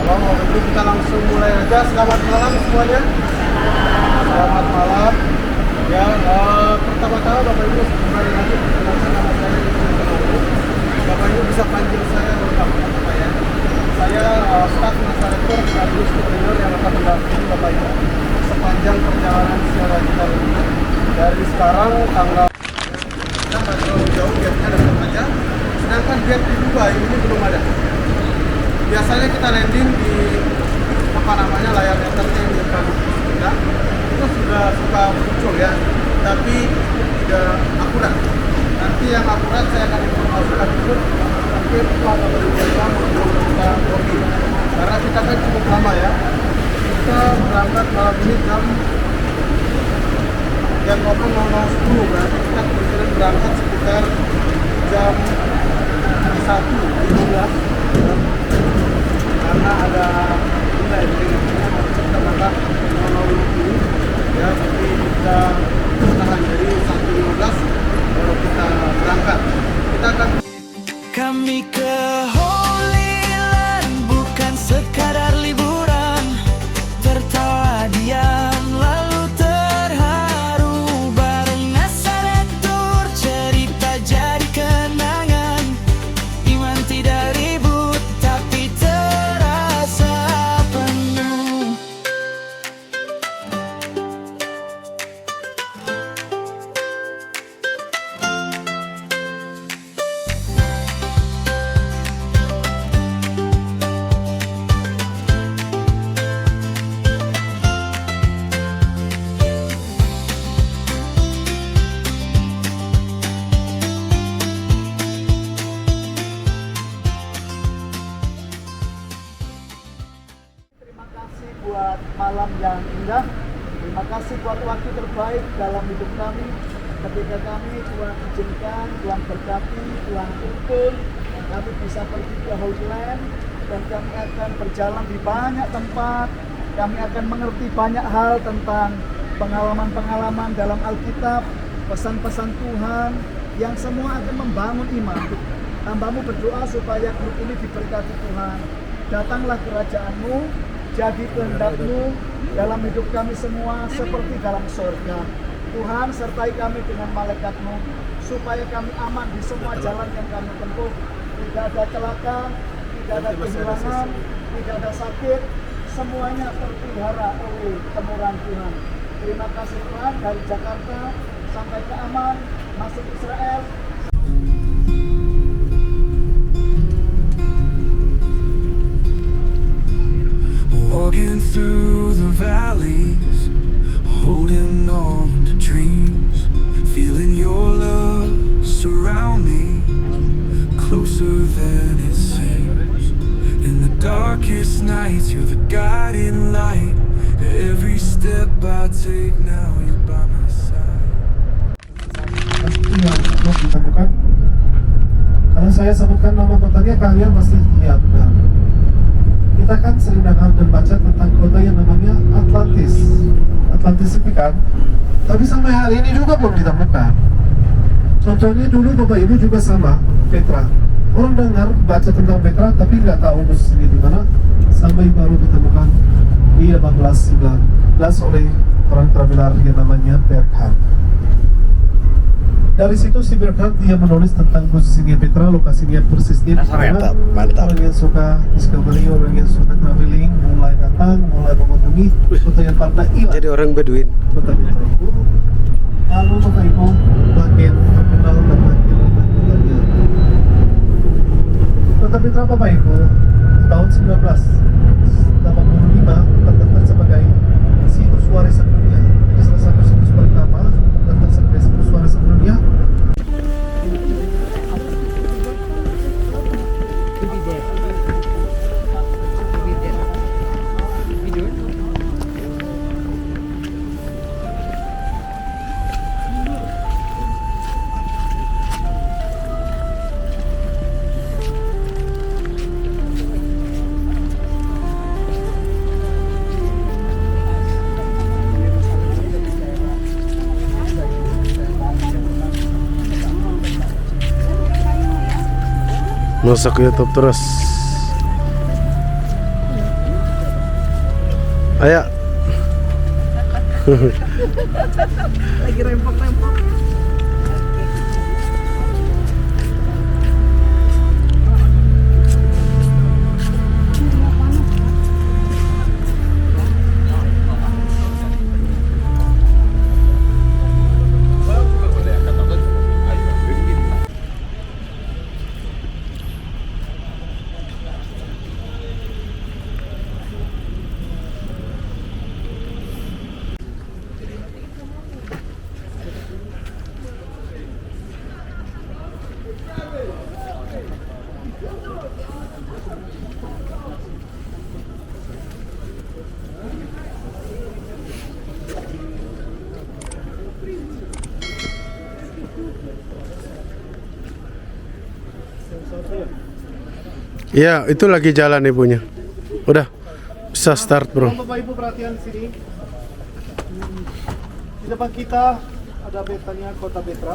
Oh, itu kita langsung mulai aja. Selamat malam semuanya. Selamat malam. Ya, pertama-tama Bapak Ibu kembali lagi perkenalkan nama saya Yusuf Kenalu. Bapak Ibu bisa panggil saya lengkap apa ya? Saya staf Nasaretor sekaligus trainer yang akan mendampingi Bapak Ibu sepanjang perjalanan siaran kita ini. Dari sekarang tanggal kita nggak terlalu jauh, gapnya dekat aja. Sedangkan gap di Dubai ini belum ada. Biasanya kita landing di layar entertainment kita itu sudah suka muncul ya, tapi tidak akurat. Nanti yang akurat saya akan informasikan dulu, mungkin pada berbicara kita login, karena kita kan cukup lama ya. Kita berangkat malam ini jam 00.10, berarti kita kemungkinan berangkat sekitar jam 1.15 karena ada nilai kita berangkat 00.20 ya, tapi kita tahan dari 1.15 baru kita berangkat. Kita akan kami ke Holy Land, bukan sekadar liburan, tertawa diam lalu terharu bareng Nasaretor, cerita jadi kenangan, iman tidak ribut tapi terasa penuh. Terima kasih buat malam yang indah. Terima kasih buat waktu terbaik dalam hidup kami. Ketika kami Tuhan izinkan, Tuhan berkati, Tuhan tuntun, kami bisa pergi ke Holy Land dan kami akan berjalan di banyak tempat. Kami akan mengerti banyak hal tentang pengalaman-pengalaman dalam Alkitab, pesan-pesan Tuhan yang semua akan membangun iman. Hamba-Mu berdoa supaya grup ini diberkati Tuhan. Datanglah kerajaan-Mu, jadi kehendak-Mu dalam hidup kami semua seperti dalam surga. Tuhan, sertai kami dengan malaikat-Mu supaya kami aman di semua jalan yang kami tempuh. Tidak ada celaka, tidak ada kehilangan, tidak ada sakit. Semuanya terpelihara oleh kemurahan Tuhan. Terima kasih Tuhan, dari Jakarta sampai ke Aman, masuk Israel. Walking through the valleys, holding on to dreams, feeling your love surround me, closer than it seems. In the darkest nights, you're the guiding light. Every step I take now, you're by my side. yang belum ditemukan. Kalau saya sebutkan nama kotanya, kalian pasti iya benar. Kita kan sering dengar dan baca tentang kota yang namanya Atlantis. Atlantis itu kan, tapi sampai hari ini juga belum ditemukan. Contohnya dulu Bapak Ibu juga sama, Petra. Orang dengar baca tentang Petra, tapi nggak tahu posisinya di mana. Sampai baru ditemukan di 1819 oleh orang traveler yang namanya Berghard. Dari situ si Berghard dia menulis tentang posisinya Petra, lokasinya persisnya di mana. Mantap. Orang yang suka discovery, orang yang suka traveling, mulai datang, mulai mengunjungi kota yang pernah hilang. Jadi orang Beduin. Kota Petra. Lalu Bapak Ibu makin terkenal dan makin rendah kotanya. Kota Petra Bapak Ibu tahun 1985 terdaftar sebagai situs warisan dunia. Jadi salah satu situs pertama terdaftar sebagai situs warisan dunia. Masuk YouTube terus. Ayo. Lagi rempok-rempok. Iya, itu lagi jalan ibunya. Udah bisa start, bro. Bapak Ibu perhatian sini. Di depan kita ada betanya Kota Betra.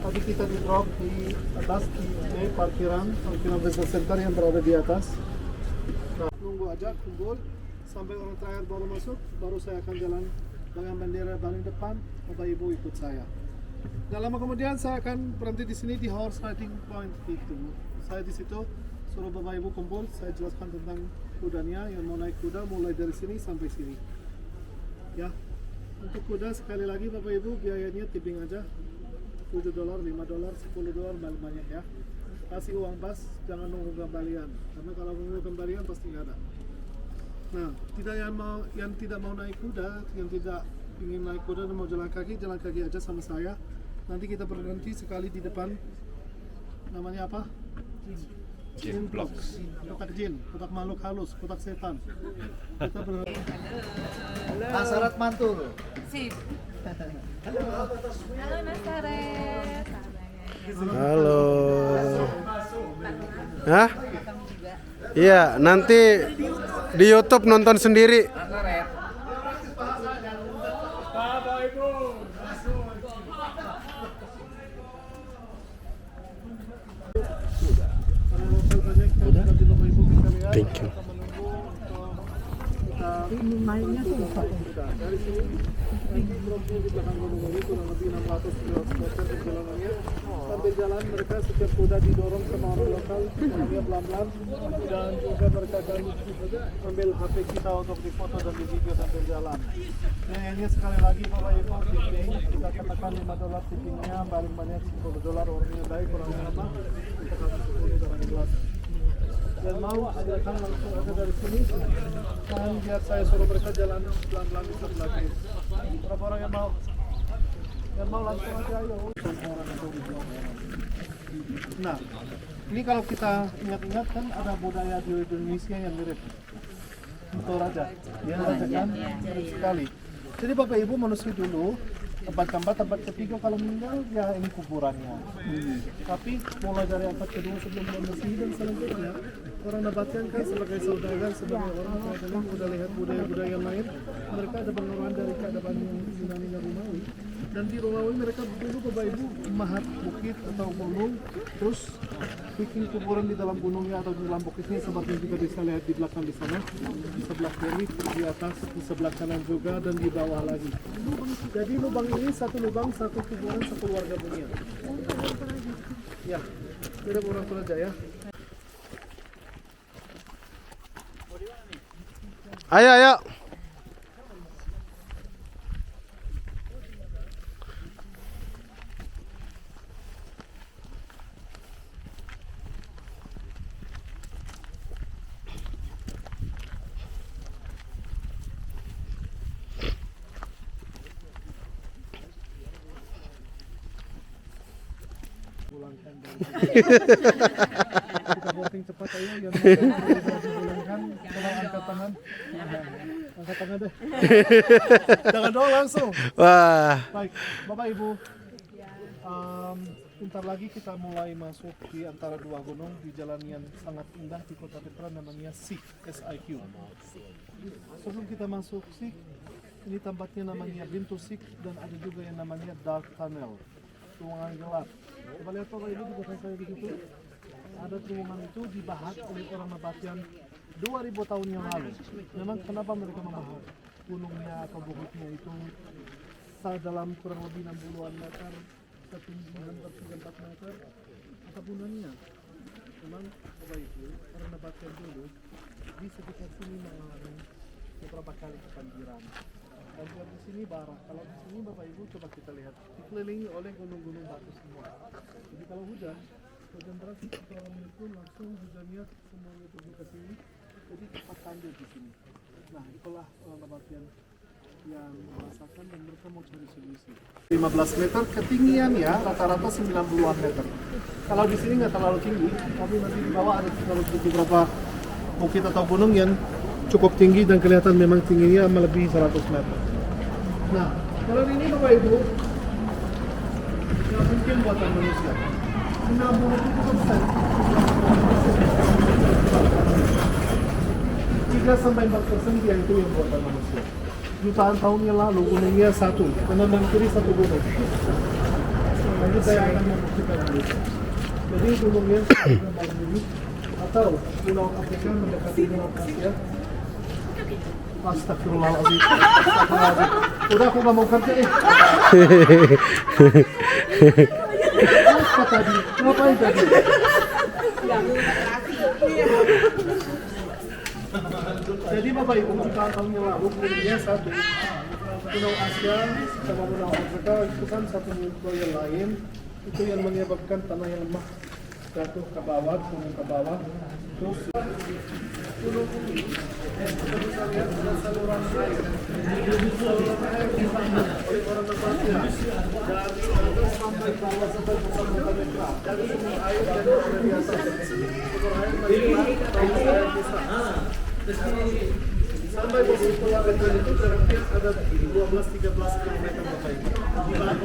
Tadi kita di drop di atas di parkiran business center yang berada di atas. Nah, tunggu aja, kumpul sampai orang terakhir baru masuk, baru saya akan jalan dengan bendera paling depan. Bapak Ibu ikut saya. Nah, lama kemudian saya akan berhenti di sini di horse riding point itu. Saya di situ suruh Bapak Ibu kumpul, saya jelaskan tentang kudanya yang mau naik kuda mulai dari sini sampai sini. Ya, untuk kuda sekali lagi Bapak Ibu biayanya tipping aja $7, $5, $10 banyak ya. Kasih uang pas, jangan nunggu kembalian. Karena kalau nunggu kembalian pasti nggak ada. Nah, yang tidak mau naik kuda, yang tidak ingin naik kuda dan mau jalan kaki aja sama saya. Nanti kita berhenti sekali di depan. Namanya apa? Jin blocks. Kotak jin, kotak makhluk halus, kotak setan. Kita berhenti. Asarat mantul. Sip. Halo Nasaret. Halo. Hah? Iya, nanti di YouTube nonton sendiri. Thank you. Ini mainnya susah. Dari sini di belakang gunung ini kurang lebih 600 meter perjalanannya. Sambil jalan mereka setiap kuda didorong sama orang lokal, orangnya pelan-pelan, dan juga mereka akan ambil HP kita untuk difoto dan di video sambil jalan. Nah, ini sekali lagi Bapak Ibu tipping, kita katakan $5 tippingnya, paling banyak $10 orangnya baik, orangnya lemah, kita kasih $10 orangnya gelas. Dan mau ajarkan langsung aja dari sini, dan biar saya suruh mereka jalan pelan-pelan di sebelah kiri. Berapa orang yang mau? Yang mau langsung aja ayo. Nah, ini kalau kita ingat-ingat kan ada budaya di Indonesia yang mirip Toraja. Ya, Toraja kan mirip sekali. Jadi Bapak Ibu manusia dulu tempat ketiga kalau meninggal ya ini kuburannya. Tapi mulai dari abad kedua sebelum Masehi dan selanjutnya orang Nabatean kan sebagai saudagar, sebagai orang yang udah lihat budaya-budaya lain, mereka ada pengaruhan dari keadaban Yunani dan Romawi. Dan di Romawi mereka dulu Bapak Ibu mahat bukit atau gunung, terus bikin kuburan di dalam gunungnya atau di dalam bukitnya seperti juga bisa lihat di belakang di sana, di sebelah kiri, di atas, di sebelah kanan juga dan di bawah lagi. Jadi lubang ini satu lubang, satu kuburan, satu keluarga punya. Ya, beda orang Toraja ya. Ayo, ayo. Kita voting cepat ayo yang dipulangkan, coba angkat tangan. Angkat tangan deh. Jangan doang langsung. Wah. Baik, Bapak Ibu. Bentar lagi kita mulai masuk di antara dua gunung di jalan yang sangat indah di Kota Petra namanya Sik, SIQ. Sebelum kita masuk Sik, ini tempatnya namanya Bintu Sik dan ada juga yang namanya Dark Tunnel, terowongan gelap. Coba lihat Bapak Ibu di belakang saya di situ. Ada terowongan itu dibahas oleh orang Nabatean 2000 tahun yang lalu. Memang kenapa mereka membahas gunungnya atau bukitnya itu dalam kurang lebih 60-an meter, setinggi hampir 3-4 meter, apa gunanya? Memang Bapak Ibu, karena Bapak dulu di sekitar sini mengalami beberapa kali kebanjiran. Banjir di sini barang. Kalau di sini Bapak Ibu coba kita lihat dikelilingi oleh gunung-gunung batu semua. Jadi kalau hujan deras kita itu langsung hujannya semuanya pergi ke sini. Jadi cepat tanjir di sini. Nah itulah bagian yang merasakan dan mereka mau cari solusi. 15 meter ketinggiannya rata-rata 90-an meter. Kalau di sini nggak terlalu tinggi, tapi nanti di bawah ada beberapa bukit atau gunung yang cukup tinggi dan kelihatan memang tingginya melebihi 100 meter. Nah, kalau ini Bapak Ibu, nggak mungkin buatan manusia. 3-4% yang itu yang buatan manusia. Jutaan tahun yang lalu gunungnya satu, kanan dan kiri satu gunung. Nanti saya akan membuktikan itu. Jadi gunungnya ini atau Pulau Afrika mendekati Pulau Asia. Astagfirullahaladzim. Udah aku gak mau kerja Apa tadi? Ngapain tadi? Jadi Bapak Ibu, jutaan tahun yang lalu gunungnya satu. Pulau Asia sama Pulau Afrika itu kan satu pulau yang lain. Itu yang menyebabkan tanah yang lemah jatuh ke bawah, turun ke bawah. Terus gunung ini kita bisa lihat ada saluran air. Saluran air dibangun oleh orang Asia dari atas sampai bawah sampai bersama mereka. Dari sumber air yang ada di atas. Sumber air banyak air bisa. Sampai posisi Pulau Afrika itu jaraknya ada 12-13 km Bapak Ibu. Orang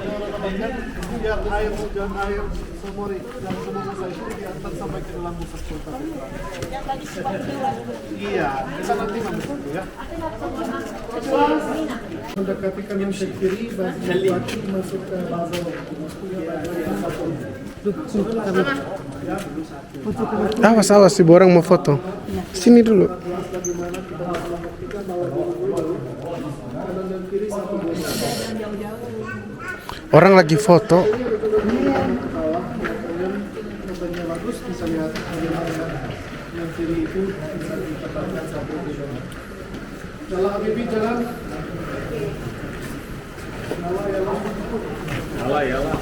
biar air hujan air Sumuri dan semua saya itu diantar sampai ke dalam pusat kota. Yang tadi sempat keluar. Iya, kita nanti masuk itu ya. Mendekati kanan ke kiri, bagi masuk ke Basel. Awas awas si borang mau foto. Sini dulu. Orang lagi foto. Bagus bisa lihat yang kiri itu bisa dikatakan satu kilometer. Jalan Habibie jalan. Yala.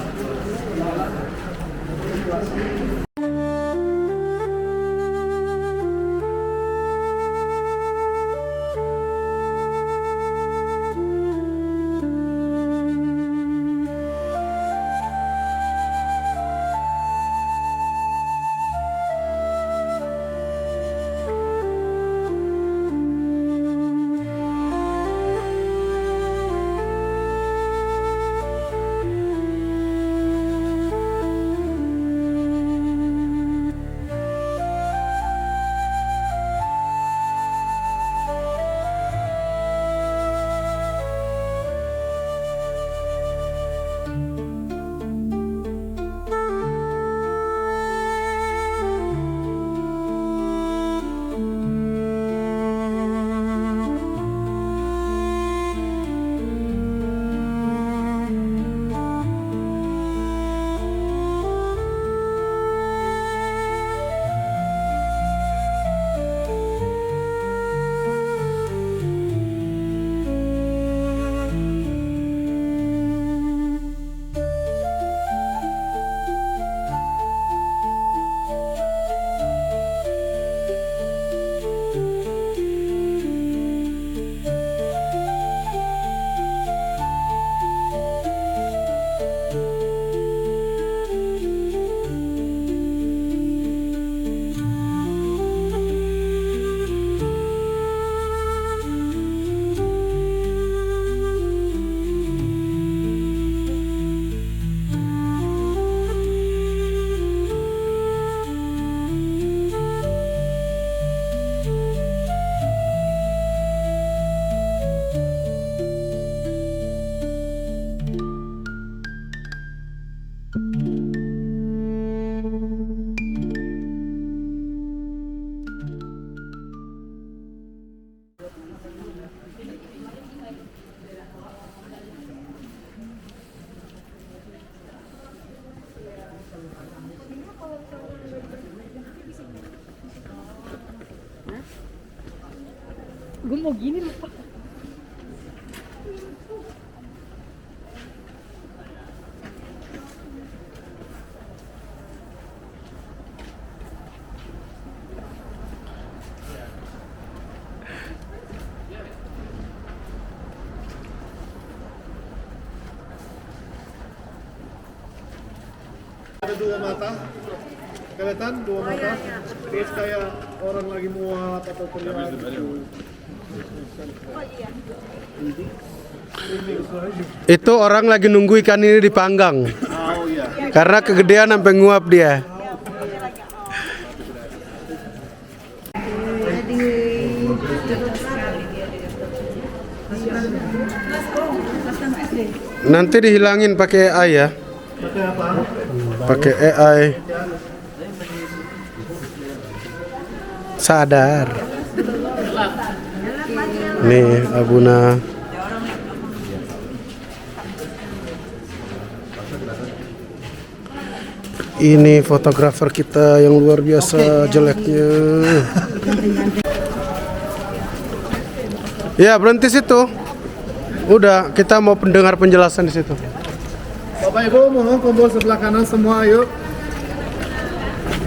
Gue mau gini lupa. Ada dua mata, kelihatan dua mata. Terus kayak orang lagi mual atau terlihat. Itu orang lagi nunggu ikan ini dipanggang. Oh iya. Karena kegedean sampai nguap dia. Nanti dihilangin pakai AI ya. Pakai apa? Pakai AI. Sadar. Nih Abuna. Ini fotografer kita yang luar biasa jeleknya. Ya berhenti situ. Udah kita mau pendengar penjelasan di situ. Bapak Ibu mohon kumpul sebelah kanan semua, ayo.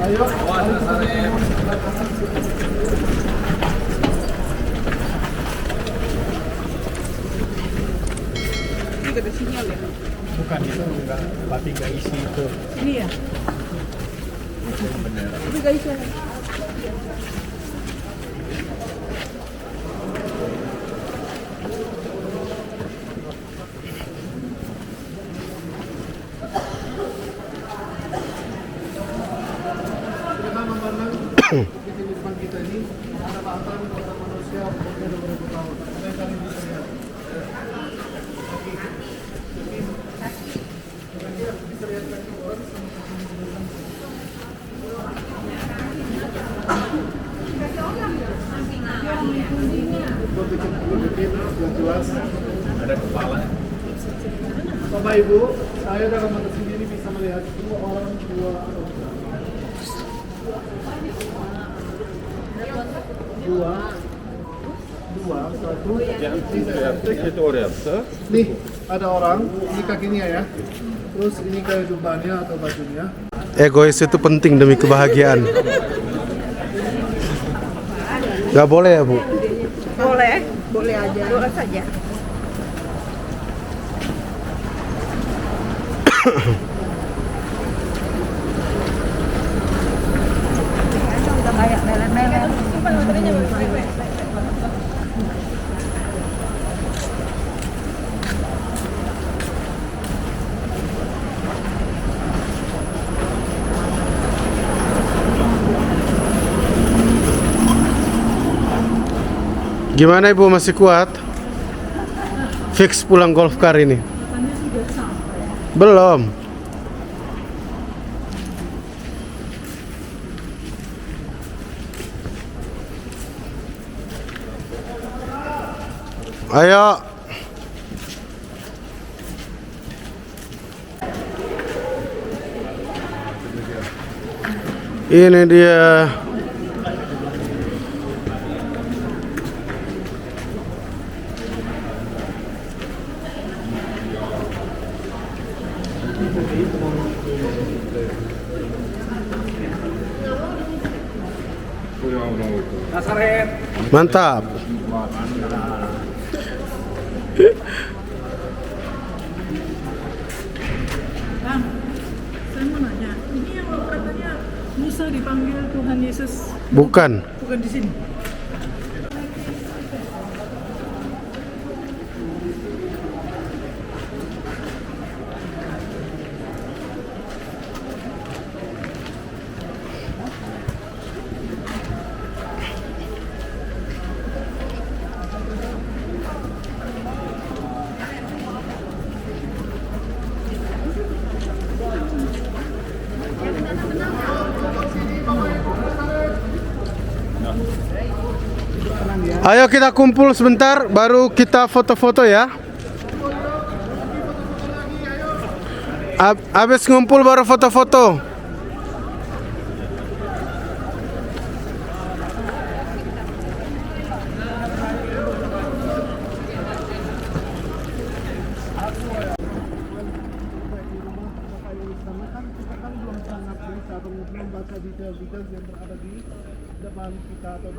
Ayo. Bukan itu enggak, tapi enggak isi itu. Ini ya? Tapi gak bisa. Kita memandang di depan kita ini ada batang kota manusia umurnya 2000 tahun. Ada yang kalian bisa lihat. Bisa lihat kaki orang yang jelas ada kepala. Bapak Ibu, saya dalam mata sendiri bisa melihat dua orang, dua satu. Nih ada orang, ini kakinya ya. Terus ini kayak jubahnya atau bajunya. Egois itu penting demi kebahagiaan. Gak boleh ya Bu? Boleh, boleh aja. Boleh saja. Udah kayak melen-melen. Gimana Ibu, masih kuat? Fix pulang golf car ini? Belum. Ayo. Ini dia. Mantap. Bang, saya mau nanya, ini yang katanya Musa dipanggil Tuhan Yesus, Bukan. bukan di sini? Ayo kita kumpul sebentar, baru kita foto-foto ya. Habis ngumpul baru foto-foto.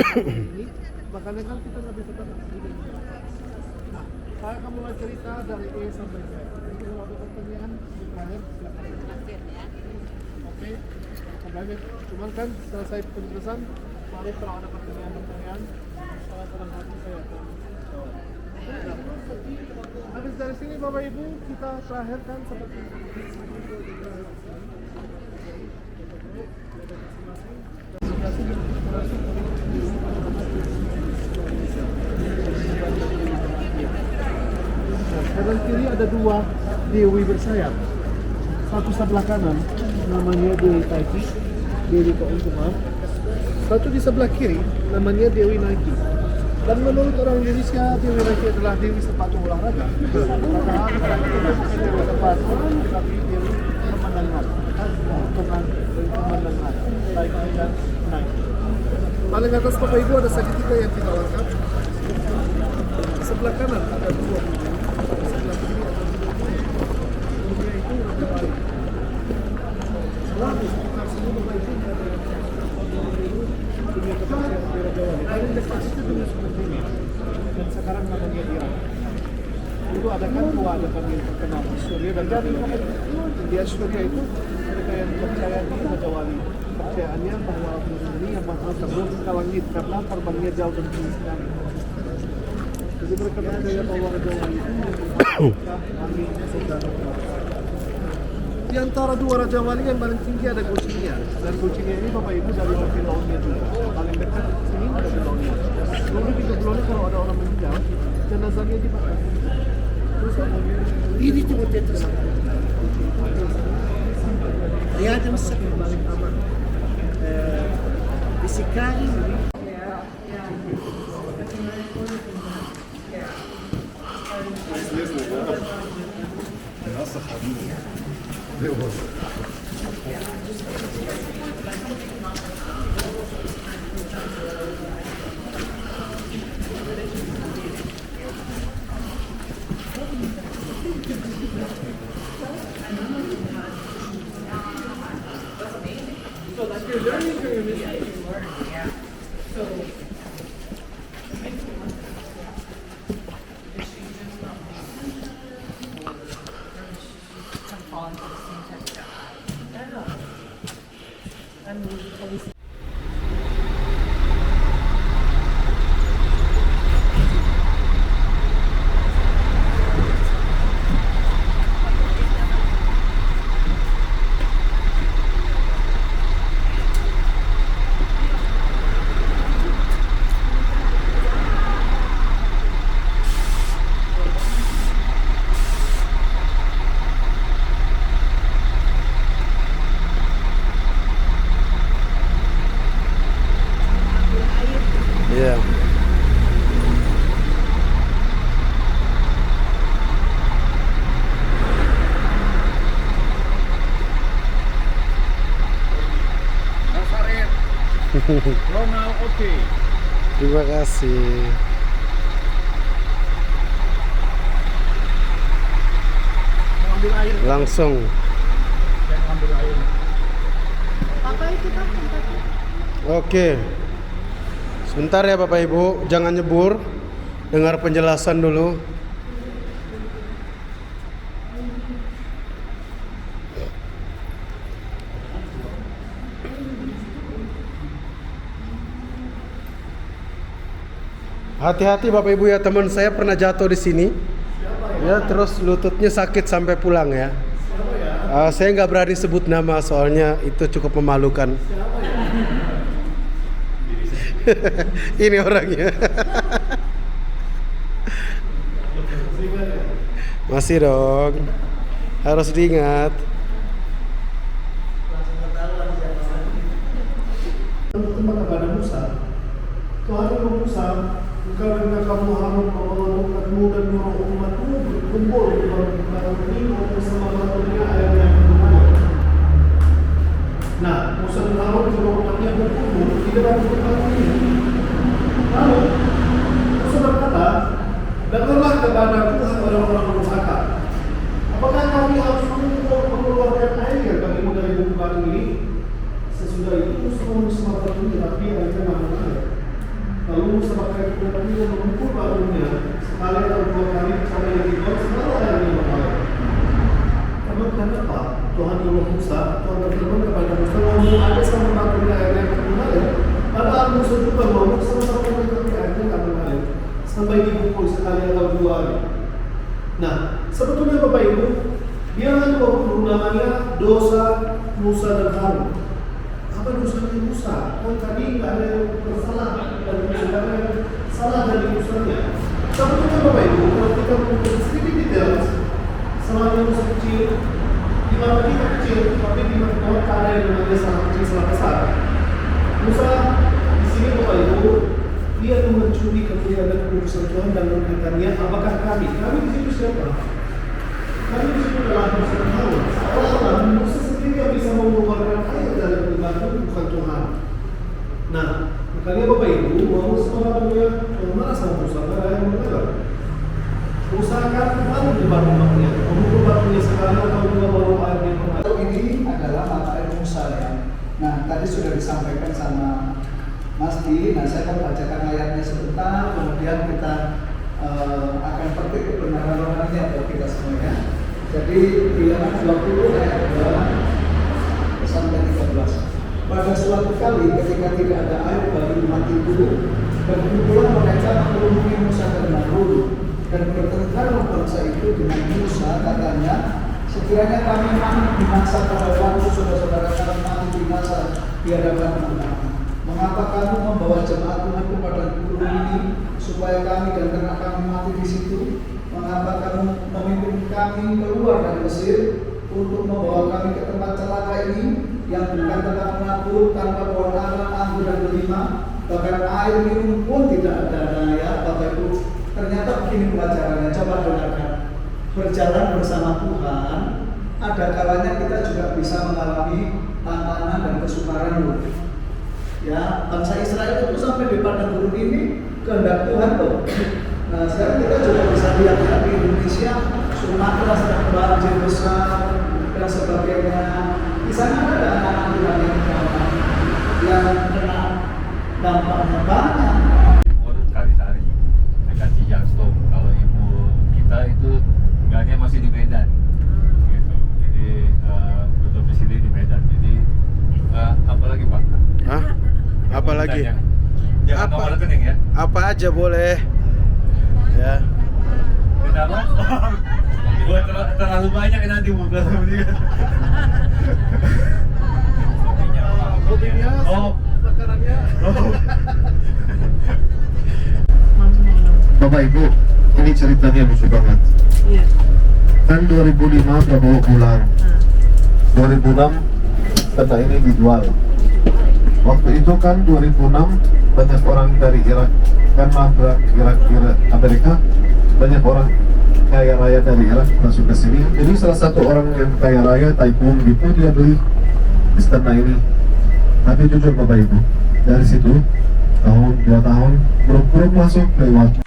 ini, makanya kan kita nggak bisa tenang. Nah, saya akan mulai cerita dari E sampai Z. Jadi kalau ada pertanyaan di terakhir, silakan. Oke, sebagai cuman kan selesai penjelasan, mari kalau ada pertanyaan, saya senang hati saya akan jawab. Habis dari sini Bapak Ibu kita terakhirkan seperti ini. Kanan kiri ada dua dewi bersayap. Satu sebelah kanan namanya Dewi Taiki, Dewi Keuntungan. Satu di sebelah kiri namanya Dewi Nagi. Dan menurut orang Indonesia, Dewi Nagi adalah Dewi sepatu olahraga. Padahal bukan Dewi sepatu, tapi Dewi pemandangan. Dewi pemandangan. Taiki dan Nagi. Paling atas Bapak Ibu ada Segitiga yang tidak lengkap. Sebelah kanan ada dua bunyi. Sebelah kiri ada dua bunyi. Bunyi itu Raja Wali. Selalu sekitar sini Bapak Ibu ada dunia kepercayaan di Raja Wali. Paling dekat itu dunia seperti dan sekarang namanya Irak. Dulu ada kan dua ada kami yang terkenal Surya dan India. India Surya itu mereka yang percaya di Raja Wali. Percayaannya bahwa bumi yang mahal terbang ke langit karena terbangnya jauh dan tinggi sekali. Jadi mereka percaya bahwa Raja Wali itu langit saudara. Di antara dua Raja Wali yang paling tinggi ada Kucinia. Dan Kucinia ini Bapak Ibu dari Babilonia juga. Paling dekat sini ada Babilonia. Dulu di Babilonia kalau ada orang meninggal, jenazahnya dibakar. Terus ini cuma tetes. Lihat yang paling aman. Disikari. Iya. Ronald, oke. Terima kasih. Ambil air. Langsung. Saya ambil air. Apa itu Pak tempatnya? Oke. Sebentar ya Bapak Ibu, jangan nyebur. Dengar penjelasan dulu. Hati-hati Bapak Ibu ya, teman saya pernah jatuh di sini. Ya, terus lututnya sakit sampai pulang ya. Saya nggak berani sebut nama soalnya itu cukup memalukan. Ini orangnya. Masih dong. Harus diingat. Berkhidmat kepada Musa. Tuhan Musa, engkau dan kamu Harun membawa tongkatmu dan menyuruh umatmu berkumpul di bawah ini bersama batunya air yang berkumpul. Nah, Musa dan Harun menyuruh umatnya berkumpul di dalam tempat ini. Lalu Musa berkata, dengarlah kepadaku orang-orang berusaha. Apakah kami harus mengeluarkan air bagimu dari bukit batu ini? Sesudah itu Musa menulis batu ini, tapi airnya namun air. Bapak Ibu dan Ibu mengumpul batunya sekali atau dua kali sampai di bawah selalu airnya mengalir. Kenapa? Tuhan Allah Musa, Tuhan berfirman kepada Musa, "Lalu ada sama batunya airnya akan mengalir." Padahal Musa juga mau sama batunya airnya akan mengalir sampai dipukul sekali atau dua kali. Nah, sebetulnya Bapak Ibu, bilangan 20 namanya dosa Musa dan Harun. Apa dosanya Musa? Kan tadi nggak ada yang bersalah dan tidak ada yang salah dari Musanya. Sebetulnya Bapak Ibu, kalau kita mengikuti sedikit detail, selama Musa kecil, di mana kita kecil, tapi di mana Tuhan ada yang namanya salah kecil, salah besar. Musa di sini Bapak Ibu, dia tuh mencuri kemuliaan dan kekudusan Tuhan dan berkatanya, apakah kami di situ siapa? Kami di situ adalah Musa dan Harun. Seolah-olah Musa sendiri yang bisa mengeluarkan air dari batu, bukan Tuhan. Nah, makanya Bapak Ibu, mau semua dunia marah sama Musa, karena yang mengalir. Musa akan lalu di batu-batunya, memukul batunya sekali atau dua baru airnya mengalir. Ini adalah mata air Musa ya. Nah, tadi sudah disampaikan sama Mas Di. Nah, saya akan bacakan ayatnya sebentar, kemudian kita akan petik kebenaran rohaninya buat kita semuanya. Jadi bilangan 20 ayat 2 sampai 13. Pada suatu kali ketika tidak ada air bagi umat itu, berkumpulan mereka menghubungi Musa dan Harun, dan bertengkarlah bangsa itu dengan Musa, katanya, sekiranya kami mati binasa pada waktu saudara-saudara kami mati binasa di hadapan Tuhan. Mengapa kamu membawa jemaat Tuhan kepada gurun ini supaya kami dan ternak kami mati di situ? Mengapa kamu memimpin kami keluar dari Mesir untuk membawa kami ke tempat celaka ini yang bukan tempat menabur, tanpa pohon ara, anggur dan delima, bahkan air minum pun tidak ada? Nah ya Bapak Ibu, ternyata begini pelajarannya. Coba dengarkan. Berjalan bersama Tuhan, ada kalanya kita juga bisa mengalami tantangan dan kesukaran loh. Ya, bangsa Israel itu sampai di padang gurun ini kehendak Tuhan loh. Nah, sekarang kita juga bisa lihat ya, di Indonesia, Sumatera sedang banjir besar dan sebagainya. Di sana ada anak-anak Tuhan yang kena dampaknya banyak. Urut Kalisari dekat Cijangstung. Kalau ibu kita itu tinggalnya masih di Medan, gitu. Jadi betul di sini di Medan. Jadi apa lagi Pak? Hah? Apa lagi? Jangan Apa? nomor rekening ya. Apa aja boleh. Ya. Kenapa? Buat terlalu banyak nanti bukan kemudian. Kopinya, Oh. makanannya. Bapak Ibu, ini ceritanya lucu banget. Iya. Kan 2005 Prabowo pulang, 2006 peta ini dijual. Waktu itu kan 2006 banyak orang dari Irak, karena Irak Amerika, banyak orang kaya raya dari Irak masuk ke sini. Jadi salah satu orang yang kaya raya, tycoon gitu, dia beli istana ini. Tapi jujur Bapak Ibu, dari situ tahun 2 tahun belum masuk lewat.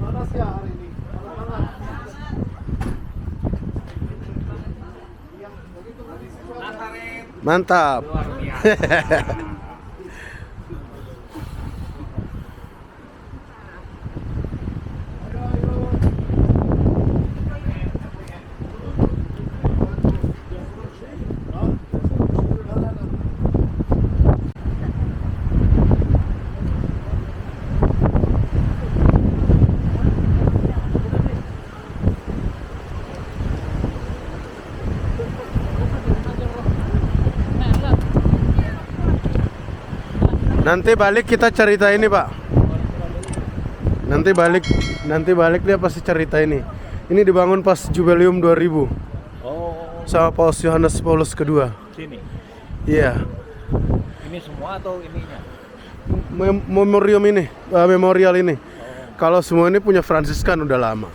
Panas ya hari ini. Panas. Mantap. Luar biasa. Nanti balik kita cerita ini, Pak. Nanti balik dia pasti cerita ini. Ini dibangun pas Jubileum 2000. Oh, Sama Paus Yohanes Paulus kedua. sini. Iya. Ini semua atau ininya? Memorial ini. Kalau semua ini punya Fransiskan udah lama.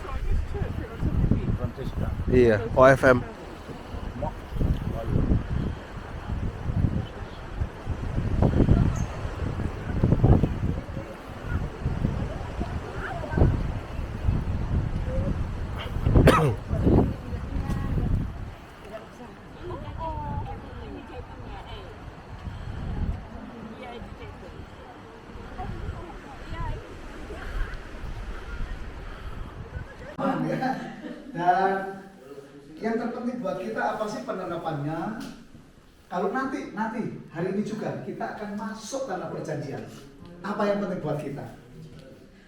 Francisca. Iya, OFM. Ya. Dan yang terpenting buat kita apa sih penerapannya? Kalau nanti hari ini juga kita akan masuk tanah perjanjian. Apa yang penting buat kita?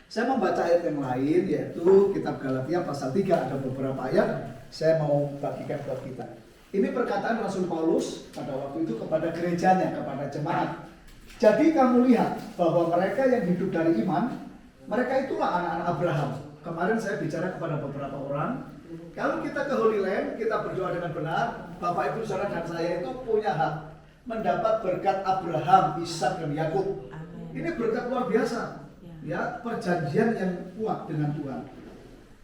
Saya membaca ayat yang lain, yaitu kitab Galatia pasal 3, ada beberapa ayat saya mau bagikan buat kita. Ini perkataan Rasul Paulus pada waktu itu kepada gerejanya, kepada jemaat. Jadi kamu lihat bahwa mereka yang hidup dari iman, mereka itulah anak-anak Abraham. Kemarin saya bicara kepada beberapa orang, kalau kita ke Holy Land, kita berdoa dengan benar, Bapak Ibu Saudara dan saya itu punya hak mendapat berkat Abraham, Ishak dan Yakub. Ini berkat luar biasa, ya, perjanjian yang kuat dengan Tuhan.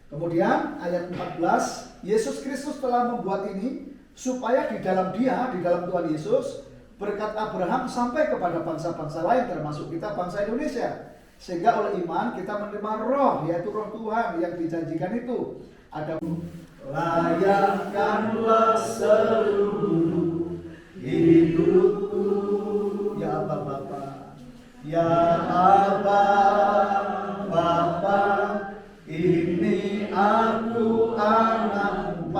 Kemudian ayat 14, Yesus Kristus telah membuat ini supaya di dalam Dia, di dalam Tuhan Yesus, berkat Abraham sampai kepada bangsa-bangsa lain, termasuk kita bangsa Indonesia. Sehingga oleh iman kita menerima roh, yaitu roh Tuhan yang dijanjikan itu. Ada layakkanlah seluruh hidupku, ya Abba Bapa, ya Abba Bapa, ini aku anakmu.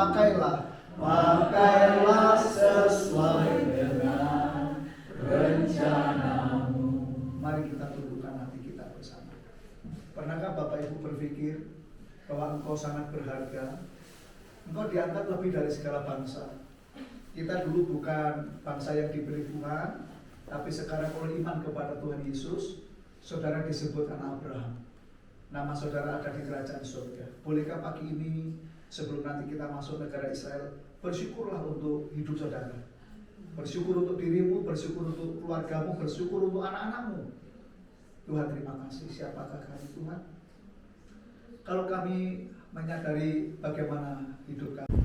Pakailah sesuai dengan rencanamu. Mari kita tundukkan hati kita bersama. Pernahkah Bapak Ibu berpikir bahwa engkau sangat berharga? Engkau diangkat lebih dari segala bangsa. Kita dulu bukan bangsa yang diberi Tuhan, tapi sekarang oleh iman kepada Tuhan Yesus, saudara disebut anak Abraham. Nama saudara ada di kerajaan surga. Bolehkah pagi ini, sebelum nanti kita masuk negara Israel, bersyukurlah untuk hidup saudara. Bersyukur untuk dirimu, bersyukur untuk keluargamu, bersyukur untuk anak-anakmu. Tuhan terima kasih. Siapakah kami Tuhan? Kalau kami menyadari bagaimana hidup kami.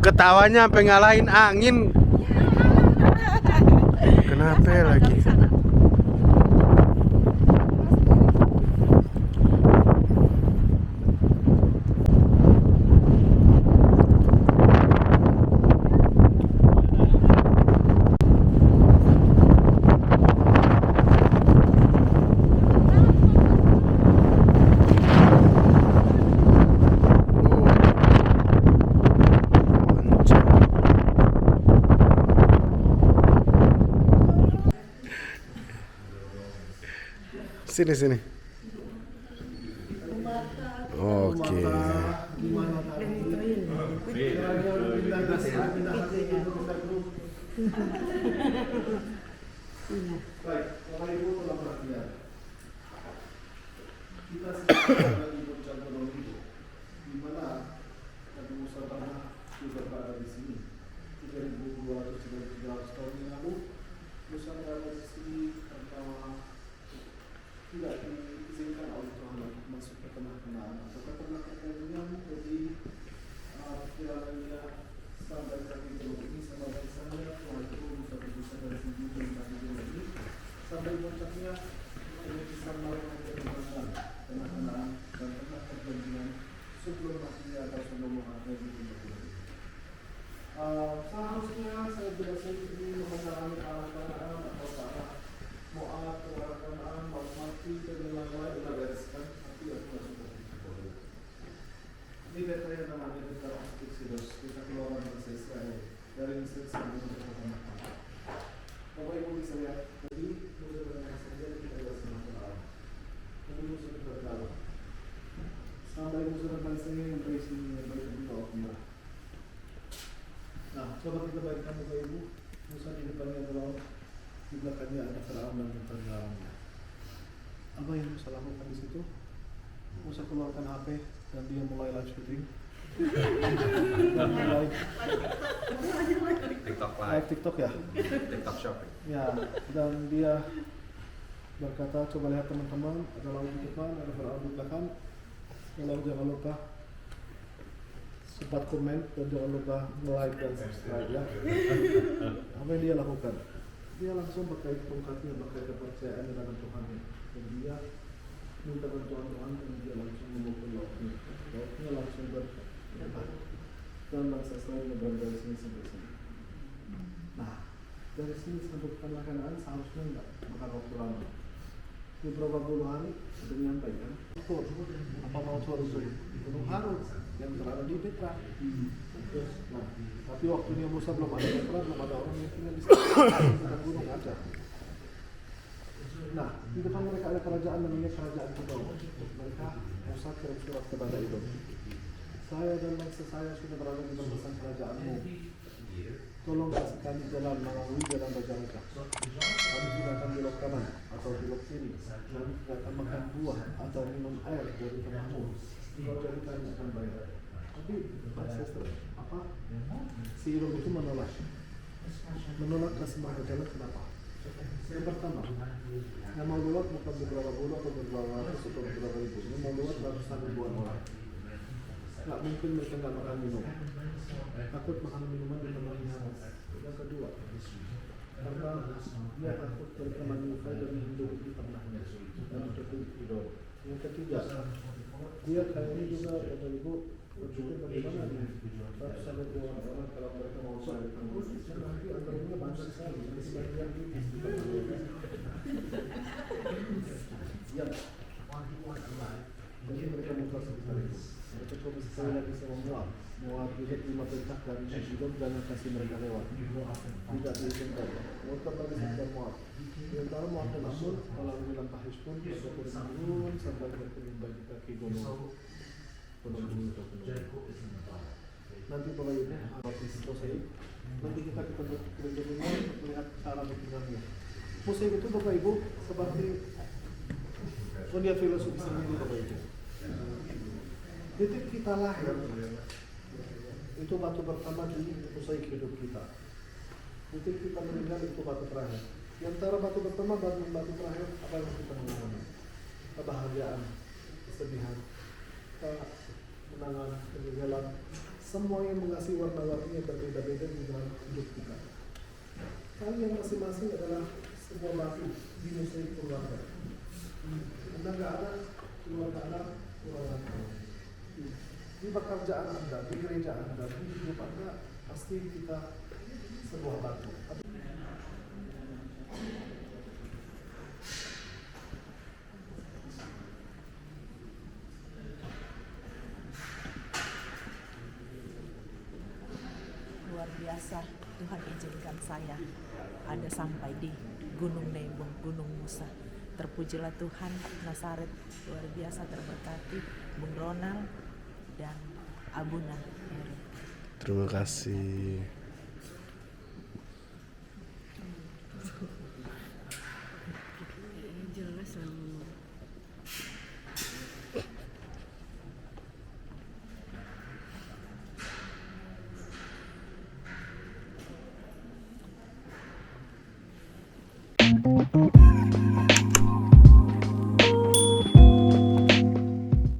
Ketawanya sampai ngalahin angin. Kenapa lagi? Sini. Oke. Baik, Bapak Ibu telah perhatian. Kita sedang lagi bercampur hidup, di mana Nabi Musa pernah juga berada di sini. 3.200 tahun yang lalu, Musa berada di sini pertama tidak diizinkan oleh Tuhan untuk masuk ke tanah Kanaan atau ke tanah perjanjian. Jadi perjalanan dia sampai saat itu ini sama dari sana sedang melakukan pengembangan kenaan dan tengah perjanjian sebelum masih atas pembunuhan Nabi Muhammad. Seharusnya saya jelasin ini mengenai arah Kanaan atau arah Moab, arah Kanaan, Mati dan lain-lain kita bereskan. Nanti aku masuk ke situ. Ini beta yang namanya kita Exodus, kita keluaran bangsa Israel dari Mesir sampai ke tanah Kanaan. Bapak Ibu bisa lihat tadi mudah-mudahan saja kita lihat sama Quran. Ini musuh berdalam. Sampai musuh bangsa yang berisi yang berbentuk merah. Nah, coba kita bayangkan Bapak Ibu, Musa di depannya ada laut, di belakangnya ada Firaun dan tentara-tentaranya. Apa yang Musa lakukan di situ? Musa keluarkan HP dan dia mulai live shooting. Dan mulai TikTok ya? TikTok shopping. Ya, dan dia berkata, coba lihat teman-teman, ada laut di depan, ada Firaun di belakang. Kalau jangan lupa sempat komen dan jangan lupa like dan subscribe ya. Apa yang dia lakukan? Dia langsung pakai tongkatnya, pakai kepercayaan dalam Tuhannya. Dan dia minta bantuan Tuhan dan dia langsung memukul lautnya. Lautnya langsung berdebat. Dan bangsa Israel berada dari sini sampai sini. Nah, dari sini sampai ke Kanaan seharusnya enggak makan waktu lama. Beberapa puluh hari sudah menyampaikan. Apa mau suruh Gunung Harun yang berada di Petra. Nah, tapi waktunya Musa belum ada Petra, belum ada orang yang tinggal di sana. Gunung ada. Nah, di depan mereka ada kerajaan namanya kerajaan Edom. Mereka Musa kirim surat kepada Edom. Saya dan bangsa saya sudah berada di barisan kerajaanmu. Tolong kasih kami jalan melalui jalan Raja. Kami tidak akan belok kanan atau belok kiri. Kami tidak akan makan buah atau minum air dari tanahmu. Kalau dari kami akan bayar. Tapi ancestor apa? Si Edom itu menolak kasih mereka jalan. Kenapa? Yang pertama, yang mau lewat bukan beberapa puluh atau beberapa ratus atau beberapa ribu. Yang mau lewat ratusan ribuan orang. Nggak mungkin mereka nggak makan minum. Takut makan minuman di tempat haram. Yang kedua, karena dia takut mereka menyukai dan hidup di tanahnya dan itu hidup. Yang ketiga, dia kayaknya juga Bapak Ibu berpikir bagaimana nih ratusan ribuan orang kalau mereka mau cari tanggung. Nanti antaranya banyak sekali. Ini sebagian ya. Jadi mereka muka sekitar itu. Mereka coba sekali lagi sama Moab juga terima perintah dari Edom jangan kasih mereka lewat. Tidak diizinkan. Motor lagi sekitar Moab. Di antara Moab dan Ammon kalau bilang Tahis pun mereka turun sampai ke bagi kaki gunung. Nanti Bapak Ibu habis selesai. Nanti kita ketemu melihat cara bertindak. Musik itu Bapak Ibu seperti punya filosofi sendiri Bapak Ibu. Titik kita lahir itu batu pertama di mosaik hidup kita. Titik kita meninggal itu batu terakhir. Di antara batu pertama dan batu terakhir apa yang kita mengalami? Kebahagiaan, kesedihan, kemenangan, kegagalan. Semua yang mengasih warna-warni yang berbeda-beda di dalam hidup kita. Kalian masing-masing adalah sebuah batu di mosaik keluarga. Anda nggak ada keluarga Anda, keluarga Anda. Di pekerjaan Anda, di gereja Anda, di hidup Anda, pasti kita sebuah batu. Luar biasa, Tuhan izinkan saya ada sampai di Gunung Nebo, Gunung Musa. Terpujilah Tuhan, Nasaret luar biasa terberkati, Bung Ronald dan Abuna. Terima kasih.